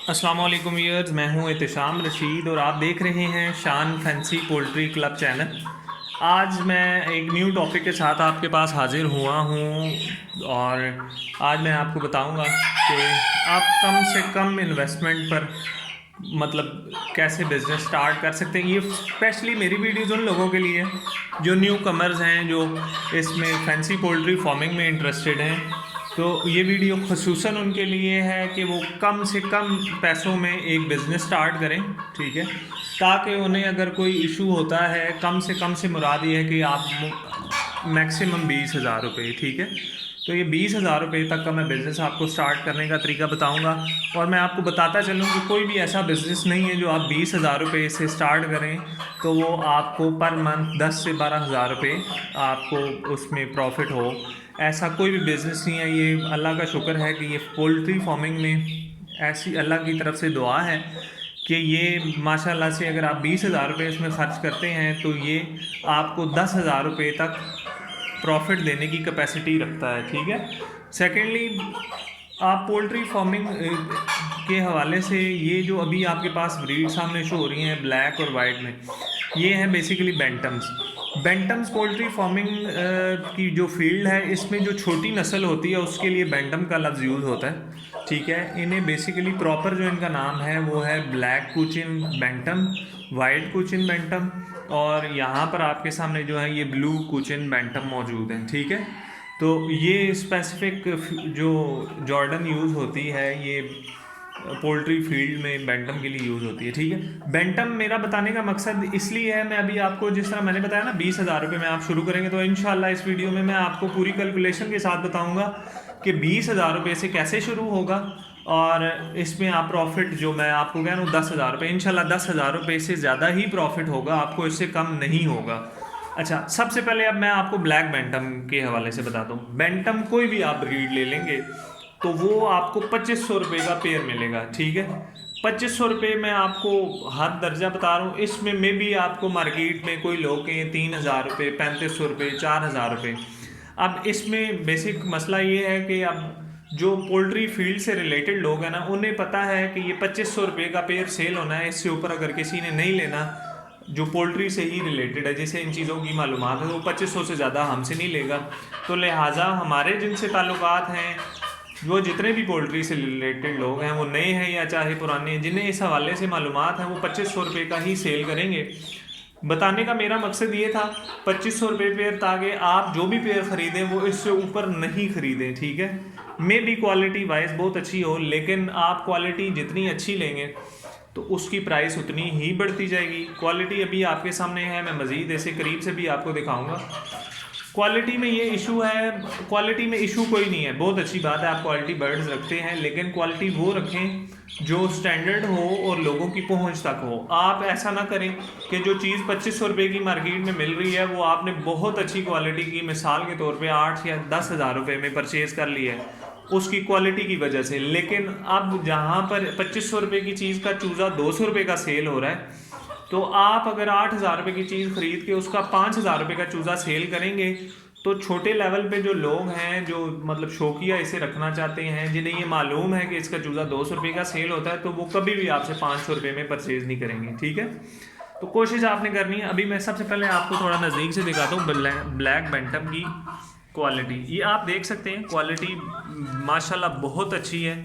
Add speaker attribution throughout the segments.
Speaker 1: अस्सलाम वालेकुम व्यूअर्स, मैं हूं एहतिशाम रशीद और आप देख रहे हैं शान फैंसी पोल्ट्री क्लब चैनल। आज मैं एक न्यू टॉपिक के साथ आपके पास हाज़िर हुआ हूं और आज मैं आपको बताऊंगा कि आप कम से कम इन्वेस्टमेंट पर मतलब कैसे बिज़नेस स्टार्ट कर सकते हैं। ये स्पेशली मेरी वीडियोज़ उन लोगों के लिए हैं जो न्यू कमर्स हैं, जो इसमें फैंसी पोल्ट्री फार्मिंग में इंटरेस्टेड हैं। तो ये वीडियो ख़ुसूसन उनके लिए है कि वो कम से कम पैसों में एक बिज़नेस स्टार्ट करें, ठीक है, ताकि उन्हें अगर कोई इशू होता है, कम से मुराद ये है कि आप मैक्सिमम 20,000 रुपये, ठीक है। तो ये 20,000 रुपये तक का मैं बिज़नेस आपको स्टार्ट करने का तरीका बताऊंगा और मैं आपको बताता चलूँ कि कोई भी ऐसा बिज़नेस नहीं है जो आप 20,000 रुपये से स्टार्ट करें तो वो आपको पर मंथ 10 से 12,000 रुपये आपको उसमें प्रॉफिट हो। ऐसा कोई भी बिज़नेस नहीं है। ये अल्लाह का शुक्र है कि ये पोल्ट्री फार्मिंग में ऐसी अल्लाह की तरफ से दुआ है कि ये माशाल्लाह से अगर आप 20,000 रुपये इसमें ख़र्च करते हैं तो ये आपको 10,000 रुपये तक प्रॉफिट देने की कैपेसिटी रखता है, ठीक है। सेकेंडली, आप पोल्ट्री फार्मिंग के हवाले से ये जो अभी आपके पास ब्रीड सामने शो हो रही हैं ब्लैक और वाइट में, ये हैं बेसिकली बेंटम्स। बेंटम्स पोल्ट्री फार्मिंग की जो फील्ड है, इसमें जो छोटी नस्ल होती है उसके लिए बेंटम का लफ्ज़ यूज़ होता है, ठीक है। इन्हें बेसिकली प्रॉपर जो इनका नाम है वो है black Cochin bantam, white Cochin bantam और यहाँ पर आपके सामने जो है ये ब्लू कोचिन बेंटम मौजूद हैं, ठीक है। तो ये स्पेसिफिक जो जॉर्डन यूज़ होती है ये पोल्ट्री फील्ड में बेंटम के लिए यूज़ होती है, ठीक है। बेंटम मेरा बताने का मकसद इसलिए है, मैं अभी आपको जिस तरह मैंने बताया ना 20,000 रुपये में आप शुरू करेंगे, तो इंशाल्लाह इस वीडियो में मैं आपको पूरी कैलकुलेशन के साथ बताऊंगा कि 20,000 रुपये से कैसे शुरू होगा और इसमें आप प्रॉफिट जो मैं आपको कह रहा हूँ 10,000 रुपये, इंशाल्लाह 10,000 रुपये से ज़्यादा ही प्रॉफिट होगा, आपको इससे कम नहीं होगा। अच्छा, सबसे पहले अब मैं आपको ब्लैक बेंटम के हवाले से बताता हूँ। बेंटम कोई भी आप ब्रीड ले लेंगे तो वो आपको 2,500 रुपये का पेयर मिलेगा, ठीक है। 2,500 रुपये में आपको हर दर्जा बता रहा हूँ। इसमें में भी आपको मार्केट में कोई लोग हैं 3,000 रुपये, 3,500 रुपये, 4,000 रुपये। अब इसमें बेसिक मसला ये है कि अब जो पोल्ट्री फील्ड से रिलेटेड लोग हैं ना, उन्हें पता है कि ये 2,500 रुपये का पेयर सेल होना है, इससे ऊपर अगर किसी ने नहीं लेना जो पोल्ट्री से ही रिलेटेड है, जैसे इन चीज़ों की मालूमात है, तो 2,500 से ज़्यादा हमसे नहीं लेगा। तो लिहाजा हमारे जिनसे ताल्लुकात हैं, वो जितने भी पोल्ट्री से रिलेटेड लोग हैं, वो नए हैं या चाहे पुराने हैं, जिन्हें इस हवाले से मालूमात हैं, वो 2,500 रुपये का ही सेल करेंगे। बताने का मेरा मकसद ये था 2,500 रुपये पेयर, ताकि आप जो भी पेयर ख़रीदें वो इससे ऊपर नहीं ख़रीदें, ठीक है। मे भी क्वालिटी वाइज बहुत अच्छी हो, लेकिन आप क्वालिटी जितनी अच्छी लेंगे तो उसकी प्राइस उतनी ही बढ़ती जाएगी। क्वालिटी अभी आपके सामने है, मैं मज़ीद ऐसे करीब से भी आपको दिखाऊंगा। क्वालिटी में ये इशू है, क्वालिटी में इशू कोई नहीं है, बहुत अच्छी बात है आप क्वालिटी बर्ड्स रखते हैं, लेकिन क्वालिटी वो रखें जो स्टैंडर्ड हो और लोगों की पहुंच तक हो। आप ऐसा ना करें कि जो चीज़ 2,500 रुपये की मार्केट में मिल रही है वो आपने बहुत अच्छी क्वालिटी की, मिसाल के तौर पे 8 या 10,000 रुपये में परचेज़ कर ली है उसकी क्वालिटी की वजह से, लेकिन अब जहाँ पर 2,500 रुपये की चीज़ का चूज़ा 200 रुपये का सेल हो रहा है, तो आप अगर 8,000 रुपये की चीज़ खरीद के उसका 5,000 रुपये का चूज़ा सेल करेंगे तो छोटे लेवल पे जो लोग हैं, जो मतलब शौकिया इसे रखना चाहते हैं, जिन्हें ये मालूम है कि इसका चूज़ा 200 रुपये का सेल होता है, तो वो कभी भी आपसे 500 रुपये में परचेज़ नहीं करेंगे, ठीक है। तो कोशिश आपने करनी है। अभी मैं सबसे पहले आपको थोड़ा नज़दीक से दिखाता हूँ ब्लैक बेंटम की क्वालिटी। ये आप देख सकते हैं, क्वालिटी माशाल्लाह बहुत अच्छी है,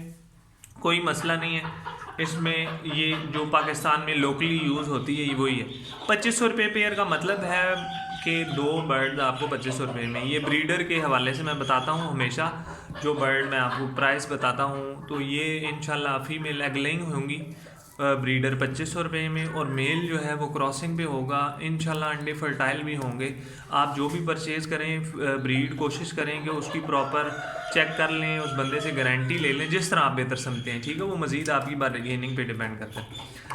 Speaker 1: कोई मसला नहीं है इसमें। ये जो पाकिस्तान में लोकली यूज़ होती है ये वही है। 2,500 रुपये पेयर का मतलब है कि 2 बर्ड आपको 2,500 रुपये में। ये ब्रीडर के हवाले से मैं बताता हूँ हमेशा, जो बर्ड मैं आपको प्राइस बताता हूँ, तो ये इंशाल्लाह फीमेल एग लेइंग होंगी ब्रीडर 2,500 रुपये में, और मेल जो है वो क्रॉसिंग पे होगा, इंशाल्लाह अंडे फर्टाइल भी होंगे। आप जो भी परचेज़ करें ब्रीड कोशिश करें कि उसकी प्रॉपर चेक कर लें, उस बंदे से गारंटी ले लें, जिस तरह आप बेहतर समझते हैं, ठीक है। वो मज़ीद आपकी बारगेनिंग पे डिपेंड करता है।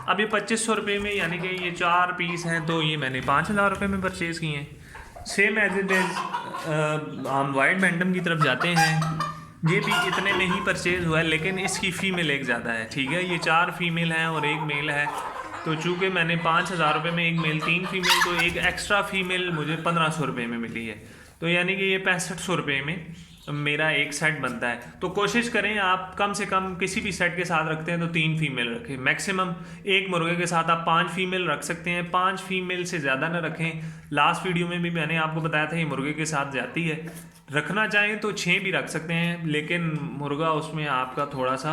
Speaker 1: अब ये 2,500 रुपये में, यानी कि ये 4 पीस हैं, तो ये मैंने 5,000 रुपये में परचेज़ किए हैं। सेम एज इट इज़ हम वाइट बेंटम की तरफ जाते हैं, ये भी इतने में ही परचेज़ हुआ है, लेकिन इसकी फ़ीमेल एक ज़्यादा है, ठीक है। ये 4 फीमेल हैं और 1 मेल है, तो चूँकि मैंने 5,000 रुपये में 1 मेल 3 फीमेल, तो एक एक्स्ट्रा फीमेल मुझे 1,500 रुपये में मिली है, तो यानी कि ये 6,500 रुपये में मेरा एक सेट बनता है। तो कोशिश करें आप कम से कम किसी भी सेट के साथ रखते हैं तो 3 फीमेल रखें मैक्सिमम। एक मुर्गे के साथ आप 5 फीमेल रख सकते हैं, 5 फीमेल से ज़्यादा ना रखें। लास्ट वीडियो में भी मैंने आपको बताया था ये मुर्गे के साथ जाती है। रखना चाहें तो 6 भी रख सकते हैं, लेकिन मुर्गा उसमें आपका थोड़ा सा,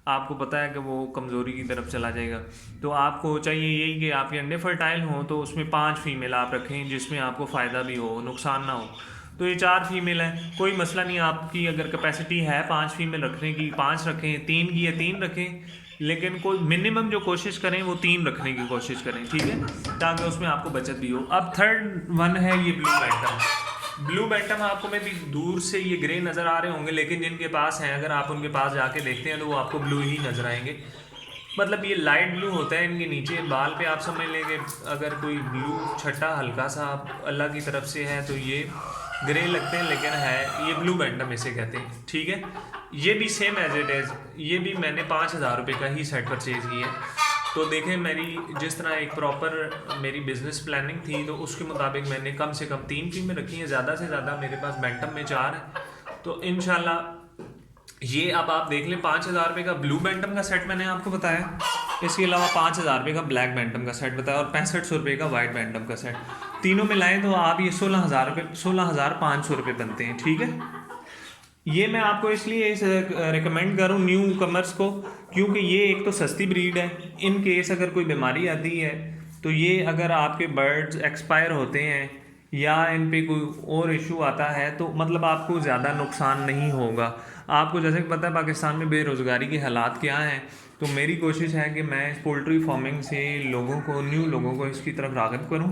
Speaker 1: आपको पता है कि वो कमज़ोरी की तरफ चला जाएगा। तो आपको चाहिए यही कि आपके अंडे फर्टाइल हों, तो उसमें 5 फीमेल आप रखें जिसमें आपको फ़ायदा भी हो, नुकसान ना हो। तो ये 4 फीमेल हैं, कोई मसला नहीं। आपकी अगर कैपेसिटी है 5 फीमेल रखने की, 5 रखें, 3 की है 3 रखें, लेकिन कोई मिनिमम जो कोशिश करें वो 3 रखने की कोशिश करें, ठीक है, ताकि उसमें आपको बचत भी हो। अब थर्ड वन है ये ब्लू बैंटम। ब्लू बैंटम आपको में भी दूर से ये ग्रे नज़र आ रहे होंगे, लेकिन जिनके पास हैं अगर आप उनके पास जाके देखते हैं तो वो आपको ब्लू ही नज़र आएंगे। मतलब ये लाइट ब्लू होता है, इनके नीचे बाल पे आप समझ लेंगे अगर कोई ब्लू छट्टा हल्का सा अल्लाह की तरफ से है तो ये ग्रे लगते हैं, लेकिन है ये ब्लू बैंटम इसे कहते हैं, ठीक है। ये भी सेम एज इट इज़, ये भी मैंने 5,000 रुपये का ही सेट परचेज़ किया है। तो देखें मेरी जिस तरह एक प्रॉपर मेरी बिज़नेस प्लानिंग थी, तो उसके मुताबिक मैंने कम से कम 3 फीमें रखी हैं, ज़्यादा से ज़्यादा मेरे पास बैंटम में 4 है। तो इंशाल्लाह ये अब आप देख लें 5,000 रुपये का ब्लू बैंटम का सेट मैंने आपको बताया, इसके अलावा 5,000 रुपये का ब्लैक बैंटम का सेट बताया और 6500 रुपये का वाइट बैंटम का सेट। तीनों मिलाएं तो आप ये 16,000 रुपये 16,500 रुपये बनते हैं, ठीक है। ये मैं आपको इसलिए रिकमेंड करूँ न्यू कमर्स को, क्योंकि ये एक तो सस्ती ब्रीड है। इन केस अगर कोई बीमारी आती है तो ये अगर आपके बर्ड्स एक्सपायर होते हैं या इन पे कोई और इशू आता है तो मतलब आपको ज़्यादा नुकसान नहीं होगा। आपको जैसे कि पता है पाकिस्तान में बेरोज़गारी के हालात क्या हैं, तो मेरी कोशिश है कि मैं पोल्ट्री फार्मिंग से लोगों को, न्यू लोगों को इसकी तरफ राग़िब करूं,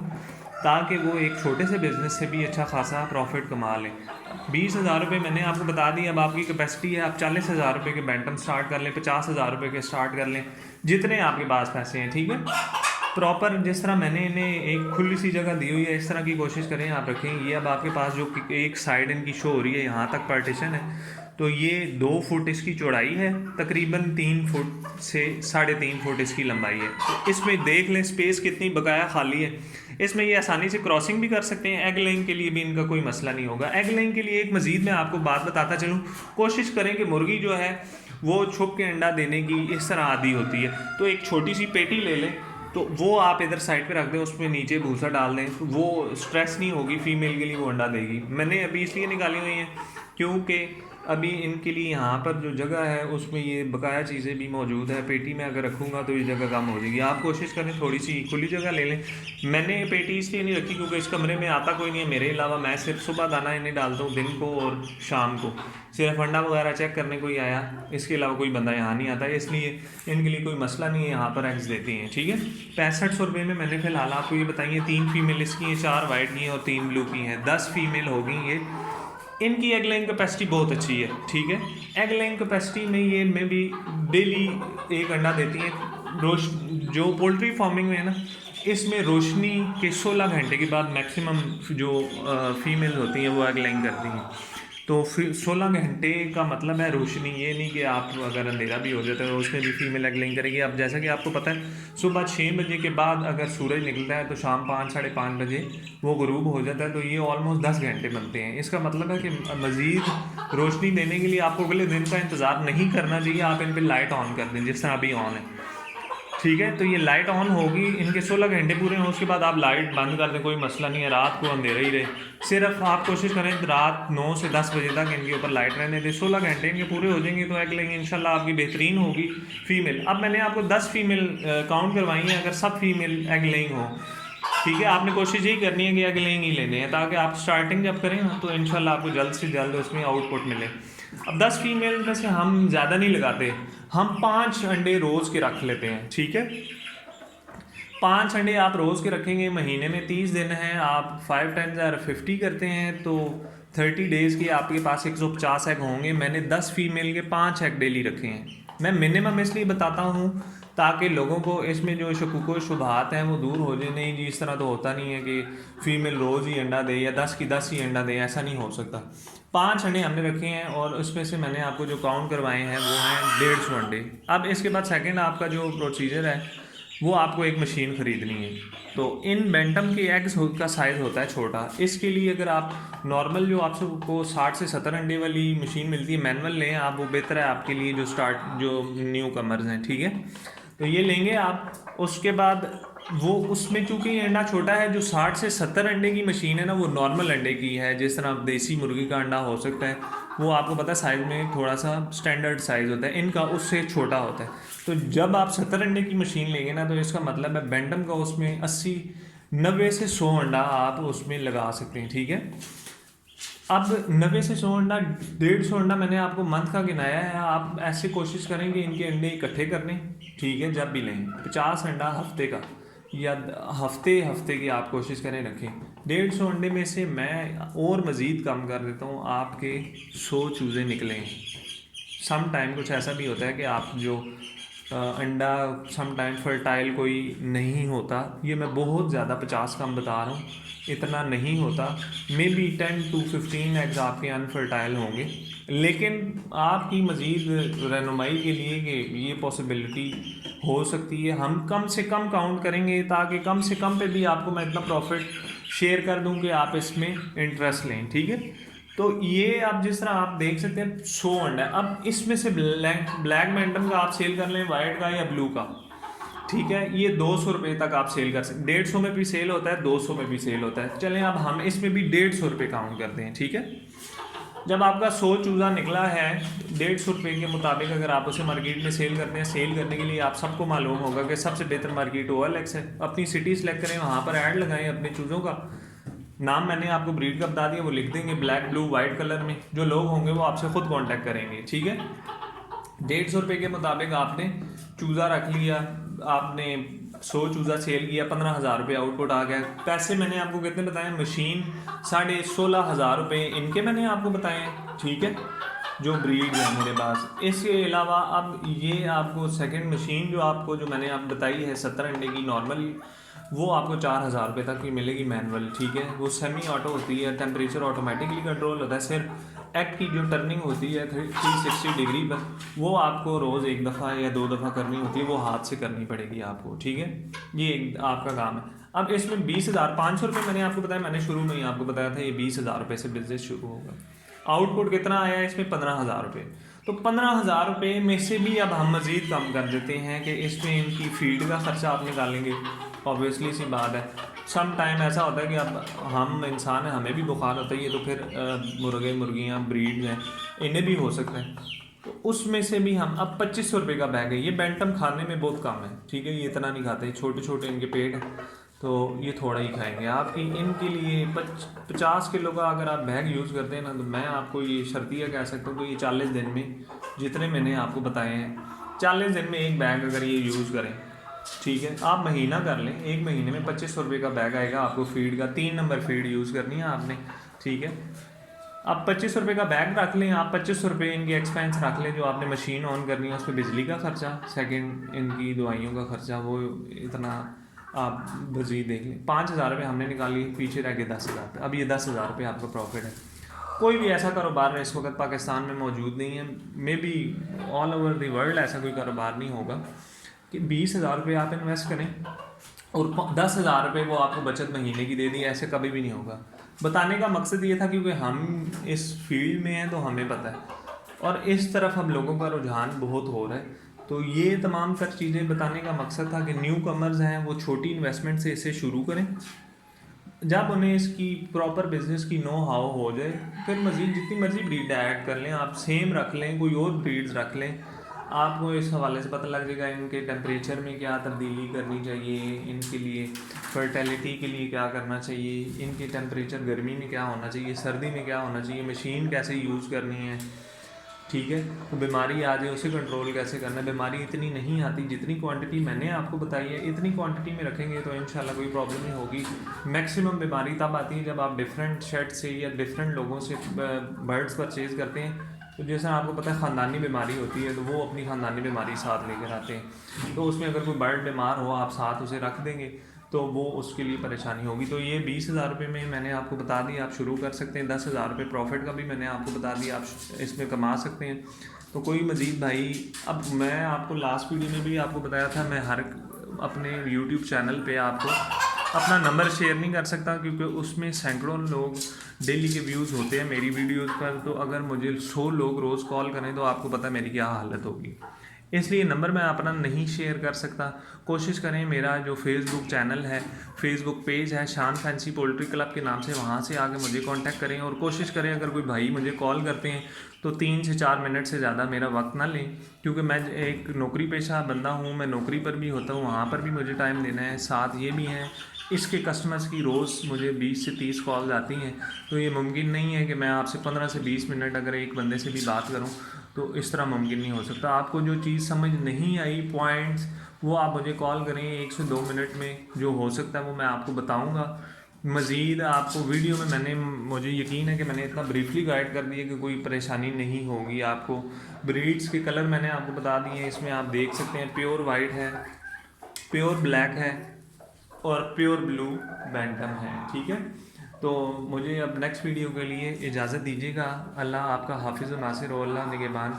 Speaker 1: ताकि वो एक छोटे से बिज़नेस से भी अच्छा खासा प्रॉफिट कमा लें। 20,000 रुपये मैंने आपको बता दी। अब आपकी कैपेसिटी है, आप 40,000 रुपये के बैंटम स्टार्ट कर लें, 50,000 रुपये के स्टार्ट कर लें, जितने आपके पास पैसे हैं, ठीक है। प्रॉपर जिस तरह मैंने इन्हें एक खुली सी जगह दी हुई है, इस तरह की कोशिश करें आप रखें। ये अब आपके पास जो एक साइड इनकी शो हो रही है, यहाँ तक पार्टीशन है, तो ये 2 फुट इसकी चौड़ाई है, तकरीबन 3 फुट से 3.5 फुट इसकी लंबाई है। तो इसमें देख लें स्पेस कितनी बकाया खाली है। इसमें ये आसानी से क्रॉसिंग भी कर सकते हैं, एग लेइंग के लिए भी इनका कोई मसला नहीं होगा। एग लेइंग के लिए एक मज़ीद मैं आपको बात बताता चलूँ, कोशिश करें कि मुर्गी जो है वो छुप के अंडा देने की इस तरह आदी होती है, तो एक छोटी सी पेटी ले लें, तो वो आप इधर साइड पे रख दें, उसमें नीचे भूसा डाल दें, तो वो स्ट्रेस नहीं होगी, फीमेल के लिए वो अंडा देगी। मैंने अभी इसलिए निकाली हुई हैं क्योंकि अभी इनके लिए यहाँ पर जो जगह है उसमें ये बकाया चीज़ें भी मौजूद है। पेटी में अगर रखूँगा तो ये जगह कम हो जाएगी। आप कोशिश करें थोड़ी सी खुली जगह ले लें। मैंने पेटी इसलिए नहीं रखी क्योंकि इस कमरे में आता कोई नहीं है मेरे अलावा, मैं सिर्फ सुबह दाना इन्हें डालता हूँ, दिन को और शाम को, सिर्फ अंडा वगैरह चेक करने कोई आया, इसके अलावा कोई बंदा यहाँ नहीं आता, इसलिए इनके लिए कोई मसला नहीं है, यहाँ पर एग्स देती हैं, ठीक है। 6500 रुपये में मैंने फ़िलहाल आपको ये बताइए 3 फीमेल इसकी हैं, 4 वाइट की हैं और 3 ब्लू की हैं, 10 फीमेल होगी ये। इनकी एग लेइंग कैपेसिटी बहुत अच्छी है, ठीक है। एग लेइंग कैपेसिटी में ये में भी डेली एक अंडा देती हैं। जो पोल्ट्री फार्मिंग में है ना, इसमें रोशनी के 16 घंटे के बाद मैक्सिमम जो फीमेल होती हैं वो एग लेइंग करती हैं। तो फिर 16 घंटे का मतलब है रोशनी, ये नहीं कि आप अगर अंधेरा भी हो जाता है तो उसमें भी फीमेल एग लेइंग करेगी। अब जैसा कि आपको पता है सुबह 6 बजे के बाद अगर सूरज निकलता है तो शाम 5 साढ़े 5 बजे वो गुरूब हो जाता है, तो ये ऑलमोस्ट 10 घंटे बनते हैं। इसका मतलब है कि मज़ीद रोशनी देने के लिए आपको अगले दिन का इंतज़ार नहीं करना चाहिए, आप इन पर लाइट ऑन कर दें जिस तरह अभी ऑन है, ठीक है। तो ये लाइट ऑन होगी, इनके 16 घंटे पूरे हों, उसके बाद आप लाइट बंद कर दें, कोई मसला नहीं है, रात को अंधेरा ही रहे। सिर्फ आप कोशिश करें रात 9 से 10 बजे तक इनके ऊपर लाइट रहने दें। 16 घंटे इनके पूरे हो जाएंगे तो एग लेंगे इंशाल्लाह आपकी बेहतरीन होगी फीमेल। अब मैंने आपको 10 फीमेल काउंट करवाई हैं, अगर सब फीमेल एग लेइंग हो, ठीक है। आपने कोशिश यही करनी है कि एग लेइंग ही लेने हैं, ताकि आप स्टार्टिंग जब करें ना तो इंशाल्लाह आपको जल्द से जल्द उसमें आउटपुट मिले। अब 10 फीमेल में से हम ज़्यादा नहीं लगाते, हम 5 अंडे रोज़ के रख लेते हैं, ठीक है। 5 अंडे आप रोज़ के रखेंगे, महीने में 30 दिन हैं, आप 5 टाइम्स 50 करते हैं तो 30 डेज़ के आपके पास 150 एग होंगे। मैंने 10 फीमेल के 5 एग डेली रखे हैं। मैं मिनिमम इसलिए बताता हूँ ताकि लोगों को इसमें जो शकूक शुबहात हैं वो दूर हो जाए। नहीं जी, इस तरह तो होता नहीं है कि फ़ीमेल रोज़ ही अंडा दे या 10 की 10 ही अंडा दे, ऐसा नहीं हो सकता। 5 अंडे हमने रखे हैं और उसमें से मैंने आपको जो काउंट करवाए हैं वो हैं 150 अंडे। अब इसके बाद सेकंड आपका जो प्रोसीजर है वो आपको एक मशीन ख़रीदनी है। तो इन बेंटम के एग्स का साइज़ होता है छोटा। इसके लिए अगर आप नॉर्मल जो आपको 60 से 70 अंडे वाली मशीन मिलती है मैनुअल लें आप, वो बेहतर है आपके लिए जो न्यू कमर्स हैं, ठीक है। तो ये लेंगे आप। उसके बाद वो उसमें चूँकि अंडा छोटा है, जो 60 से 70 अंडे की मशीन है ना, वो नॉर्मल अंडे की है। जिस तरह देसी मुर्गी का अंडा हो सकता है, वो आपको पता है साइज़ में थोड़ा सा स्टैंडर्ड साइज़ होता है, इनका उससे छोटा होता है। तो जब आप 70 अंडे की मशीन लेंगे ना, तो इसका मतलब है बेंटम का उसमें 90 से 100 अंडा आप उसमें लगा सकते हैं, ठीक है। अब 90 से 100 अंडा, 150 अंडा मैंने आपको मंथ का गिनाया है। आप ऐसे कोशिश करें कि इनके अंडे इकट्ठे कर लें, ठीक है। जब भी लें 50 अंडा हफ्ते का, या हफ्ते की आप कोशिश करें रखें। 150 अंडे में से मैं और मज़ीद कम कर देता हूँ, आपके 100 चूज़े निकलें। सम टाइम कुछ ऐसा भी होता है कि आप जो अंडा सम टाइम फर्टाइल कोई नहीं होता, ये मैं बहुत ज़्यादा 50 कम बता रहा हूँ, इतना नहीं होता। मे बी 10 to 15 एग्स आपके अनफर्टाइल होंगे। लेकिन आपकी मज़ीद रहनुमाई के लिए कि ये पॉसिबिलिटी हो सकती है, हम कम से कम काउंट करेंगे ताकि कम से कम पे भी आपको मैं इतना प्रॉफिट शेयर कर दूं कि आप इसमें इंटरेस्ट लें, ठीक है। तो ये आप जिस तरह आप देख सकते हैं 100 अंडा है। अब इसमें से ब्लैक मैंटम का आप सेल कर लें, वाइट का या ब्लू का, ठीक है। ये 200 रुपये तक आप सेल कर सकते, 150 में भी सेल होता है, 200 में भी सेल होता है। चलें अब हम इसमें भी 150 रुपये काउंट करते हैं, ठीक है। जब आपका 100 चूज़ा निकला है 150 रुपये के मुताबिक, अगर आप उसे मार्केट में सेल करते हैं, सेल करने के लिए आप सबको मालूम होगा कि सबसे बेहतर मार्केट OLX है। अपनी सिटी सेलेक्ट करें, वहाँ पर ऐड लगाएं अपने चूज़ों का नाम, मैंने आपको ब्रीड का बता दिया, वो लिख देंगे ब्लैक ब्लू वाइट कलर में। जो लोग होंगे वो आपसे ख़ुद कांटेक्ट करेंगे, ठीक है। 150 रुपये के मुताबिक आपने चूज़ा रख लिया, आपने 100 चूज़ा सेल किया, 15,000 रुपये आउटपुट आ गया। पैसे मैंने आपको कितने बताए, मशीन 16,500 रुपये इनके मैंने आपको बताए हैं, ठीक है, जो ब्रीड है मेरे पास। इसके अलावा अब ये आपको सेकंड मशीन जो मैंने आप बताई है 70 अंडे की नॉर्मल, वो आपको 4,000 रुपये तक की मिलेगी मैनुअल, ठीक है। वो सेमी ऑटो होती है, टेम्परेचर ऑटोमेटिकली कंट्रोल होता है। सिर्फ एग की जो टर्निंग होती है 360 डिग्री पर, वो आपको रोज़ एक दफ़ा या 2 दफ़ा करनी होती है, वो हाथ से करनी पड़ेगी आपको, ठीक है। ये एक आपका काम है। अब इसमें 20,500 रुपये मैंने आपको बताया, मैंने शुरू में ही आपको बताया था ये 20,000 रुपये से बिजनेस शुरू होगा। आउटपुट कितना आया इसमें, 15,000 रुपये। तो 15,000 रुपये में से भी अब हम मज़ीद कम कर देते हैं कि इसमें इनकी फीड का ख़र्चा आप निकालेंगे। ऑब्वियसली सी बात है, सम टाइम ऐसा होता है कि अब हम इंसान हैं, हमें भी बुखार होता है, ये तो फिर मुर्गे मुर्गियाँ ब्रीड हैं, इन्हें भी हो सकता है। तो उसमें से भी हम अब 2500 रुपये का बैग है। ये बेंटम खाने में बहुत कम है, ठीक है, ये इतना नहीं खाते, छोटे छोटे इनके पेट हैं, तो ये थोड़ा ही खाएंगे। आपकी इनके लिए 50 किलो का अगर आप बैग यूज़ करते हैं ना, तो मैं आपको ये शर्तिया कह सकता हूँ कि ये 40 दिन में, जितने मैंने आपको बताए हैं, 40 दिन में एक बैग अगर ये यूज़ करें, ठीक है। आप महीना कर लें, एक महीने में 2500 रुपये का बैग आएगा आपको फीड का। 3 नंबर फीड यूज़ करनी है आपने, ठीक है। आप 2500 रुपये का बैग रख लें, आप 2500 रुपये इनकी एक्सपेंस रख लें, जो आपने मशीन ऑन करनी है उस पर बिजली का खर्चा, सेकंड इनकी दवाइयों का खर्चा, वो इतना आप मज़ीद देख लें। 5,000 रुपये हमने निकाली, पीछे रह गए 10,000 रुपये। अब ये 10,000 रुपये आपका प्रॉफिट है। कोई भी ऐसा कारोबार इस वक्त पाकिस्तान में मौजूद नहीं है, may be all over the world ऐसा कोई कारोबार नहीं होगा कि 20,000 रुपये आप इन्वेस्ट करें और 10,000 रुपये वो आपको बचत महीने की दे दी, ऐसे कभी भी नहीं होगा। बताने का मकसद ये था क्योंकि हम इस फील्ड में हैं तो हमें पता है, और इस तरफ हम लोगों का रुझान बहुत हो रहा है। तो ये तमाम तर चीज़ें बताने का मकसद था कि न्यू कमर्स हैं वो छोटी इन्वेस्टमेंट से इसे शुरू करें। जब उन्हें इसकी प्रॉपर बिजनेस की नो हाउ हो जाए, फिर मज़ीद जितनी मर्जी ब्रीड ऐड कर लें, आप सेम रख लें, कोई और ब्रीड्स रख लें, आपको इस हवाले से पता लग जाएगा इनके टेम्परेचर में क्या तब्दीली करनी चाहिए, इनके लिए फर्टिलिटी के लिए क्या करना चाहिए, इनके टेम्परेचर गर्मी में क्या होना चाहिए, सर्दी में क्या होना चाहिए, मशीन कैसे यूज़ करनी है, ठीक है। तो बीमारी आ जाए उसे कंट्रोल कैसे करना है। बीमारी इतनी नहीं आती, जितनी क्वांटिटी मैंने आपको बताई है इतनी क्वांटिटी में रखेंगे तो इंशाल्लाह कोई प्रॉब्लम नहीं होगी। मैक्सिमम बीमारी तब आती है जब आप डिफरेंट शेड से या डिफरेंट लोगों से बर्ड्स परचेज़ करते हैं। तो जैसा आपको पता है ख़ानदानी बीमारी होती है, तो वो अपनी ख़ानदानी बीमारी साथ लेकर आते हैं। तो उसमें अगर कोई बर्ड बीमार हो, आप साथ उसे रख देंगे तो वो उसके लिए परेशानी होगी। तो ये 20,000 रुपये में मैंने आपको बता दिया, आप शुरू कर सकते हैं। 10,000 रुपये प्रॉफिट का भी मैंने आपको बता दिया, आप इसमें कमा सकते हैं। तो कोई मज़ीद भाई, अब मैं आपको लास्ट वीडियो में भी आपको बताया था, मैं हर अपने यूट्यूब चैनल पे आपको अपना नंबर शेयर नहीं कर सकता, क्योंकि उसमें सैकड़ों लोग डेली के व्यूज़ होते हैं मेरी वीडियोस पर। तो अगर मुझे 100 लोग रोज़ कॉल करें तो आपको पता है मेरी क्या हालत होगी। इसलिए नंबर मैं अपना नहीं शेयर कर सकता। कोशिश करें मेरा जो फेसबुक चैनल है, फेसबुक पेज है शान फैंसी पोल्ट्री क्लब के नाम से, वहाँ से आके मुझे कांटेक्ट करें। और कोशिश करें अगर कोई भाई मुझे कॉल करते हैं तो 3 से 4 मिनट से ज़्यादा मेरा वक्त ना लें, क्योंकि मैं एक नौकरी पेशा बंदा हूँ, मैं नौकरी पर भी होता हूँ, वहाँ पर भी मुझे टाइम देना है। साथ ये भी है इसके कस्टमर्स की रोज़ मुझे 20 से 30 कॉल्स आती हैं, तो ये मुमकिन नहीं है कि मैं आपसे 15 से 20 मिनट अगर एक बंदे से भी बात करूं, तो इस तरह मुमकिन नहीं हो सकता। आपको जो चीज़ समझ नहीं आई पॉइंट्स, वो आप मुझे कॉल करें 1 से 2 मिनट में, जो हो सकता है वो मैं आपको बताऊंगा। मज़ीद आपको वीडियो में मुझे यकीन है कि मैंने इतना ब्रीफली गाइड कर दिया कि कोई परेशानी नहीं होगी आपको। ब्रीड्स के कलर मैंने आपको बता दिए हैं, इसमें आप देख सकते हैं प्योर वाइट है, प्योर ब्लैक है और प्योर ब्लू बैंटम है। ठीक है, तो मुझे अब नेक्स्ट वीडियो के लिए इजाज़त दीजिएगा। अल्लाह आपका हाफिज़ व नासिर, और अल्लाह निगहबान।